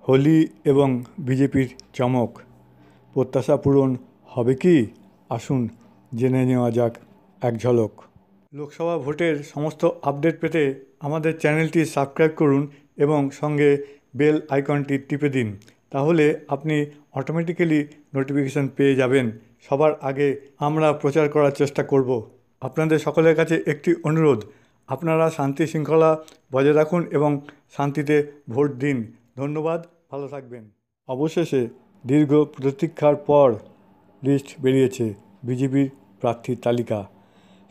হোলি এবং বিজেপির চমক, প্রত্যাশা পূরণ হবে কি? আসুন জেনে নেওয়া যাক এক ঝলক। লোকসভা ভোটের সমস্ত আপডেট পেতে আমাদের চ্যানেলটি সাবস্ক্রাইব করুন এবং সঙ্গে বেল আইকনটি টিপে দিন। তাহলে আপনি অটোমেটিক্যালি নোটিফিকেশান পেয়ে যাবেন। সবার আগে আমরা প্রচার করার চেষ্টা করব। আপনাদের সকলের কাছে একটি অনুরোধ, আপনারা শান্তি শৃঙ্খলা বজায় রাখুন এবং শান্তিতে ভোট দিন। ধন্যবাদ, ভালো থাকবেন। অবশেষে দীর্ঘ প্রতীক্ষার পর লিস্ট বেরিয়েছে, বিজেপির প্রার্থীর তালিকা।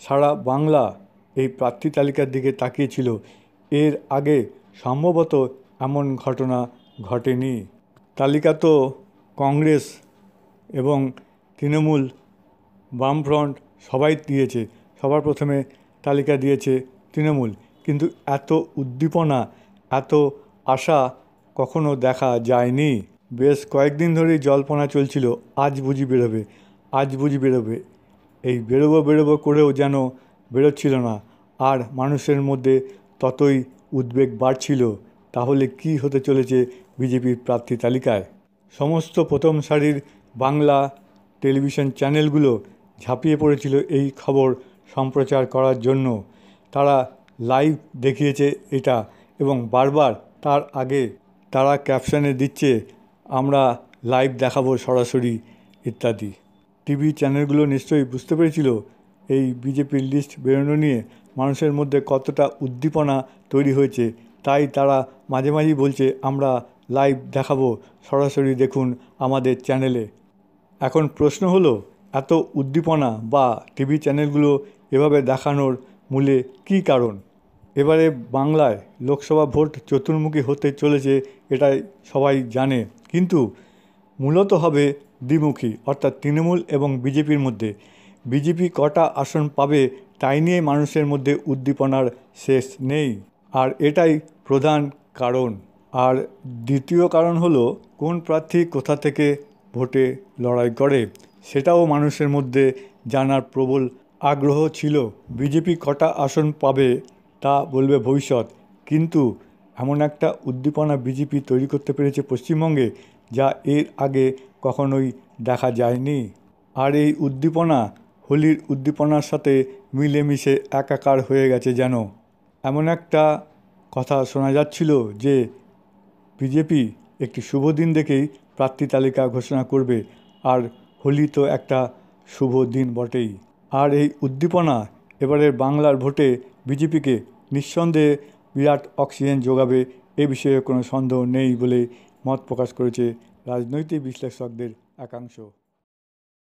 সারা বাংলা এই প্রার্থী তালিকার দিকে তাকিয়েছিল। এর আগে সম্ভবত এমন ঘটনা ঘটেনি। তালিকা তো কংগ্রেস এবং তৃণমূল, বামফ্রন্ট সবাই দিয়েছে। সবার প্রথমে তালিকা দিয়েছে তৃণমূল, কিন্তু এত উদ্দীপনা, এত আশা কখনো দেখা যায়নি। বেশ কয়েকদিন ধরেই জল্পনা চলছিল, আজ বুঝি বেরোবে, আজ বুঝি বেরোবে। এই বেরোবো করেও যেন বেরোচ্ছিল না, আর মানুষের মধ্যে ততই উদ্বেগ বাড়ছিল। তাহলে কি হতে চলেছে বিজেপির প্রার্থী তালিকায়? সমস্ত প্রথম সারির বাংলা টেলিভিশন চ্যানেলগুলো ঝাঁপিয়ে পড়েছিল এই খবর সম্প্রচার করার জন্য। তারা লাইভ দেখিয়েছে এটা, এবং বারবার তার আগে তারা ক্যাপশনে দিচ্ছে, আমরা লাইভ দেখাবো সরাসরি ইত্যাদি। টিভি চ্যানেলগুলো নিশ্চয়ই বুঝতে পেরেছিল এই বিজেপির লিস্ট বেরোনো নিয়ে মানুষের মধ্যে কতটা উদ্দীপনা তৈরি হয়েছে, তাই তারা মাঝে মাঝেই বলছে, আমরা লাইভ দেখাবো, সরাসরি দেখুন আমাদের চ্যানেলে। এখন প্রশ্ন হলো, এত উদ্দীপনা বা টিভি চ্যানেলগুলো এভাবে দেখানোর মূলে কী কারণ? এবারে বাংলায় লোকসভা ভোট চতুর্মুখী হতে চলেছে, এটাই সবাই জানে, কিন্তু মূলত হবে দ্বিমুখী, অর্থাৎ তৃণমূল এবং বিজেপির মধ্যে। বিজেপি কটা আসন পাবে তাই নিয়ে মানুষের মধ্যে উদ্দীপনার শেষ নেই, আর এটাই প্রধান কারণ। আর দ্বিতীয় কারণ হলো, কোন প্রার্থী কোথা থেকে ভোটে লড়াই করে সেটাও মানুষের মধ্যে জানার প্রবল আগ্রহ ছিল। বিজেপি কটা আসন পাবে তা বলবে ভবিষ্যৎ, কিন্তু এমন একটা উদ্দীপনা বিজেপি তৈরি করতে পেরেছে পশ্চিমবঙ্গে, যা এর আগে কখনোই দেখা যায়নি। আর এই উদ্দীপনা হোলির উদ্দীপনার সাথে মিলেমিশে একাকার হয়ে গেছে যেন। এমন একটা কথা শোনা যাচ্ছিল যে বিজেপি একটি শুভ দিন দেখেই প্রার্থী তালিকা ঘোষণা করবে, আর হোলি তো একটা শুভ দিন বটেই। আর এই উদ্দীপনা এবারের বাংলার ভোটে বিজেপিকে নিঃসন্দেহে বিরাট অক্সিজেন যোগাবে, এ বিষয়ে কোনো সন্দেহ নেই বলে মত প্রকাশ করেছে রাজনৈতিক বিশ্লেষকদের একাংশ।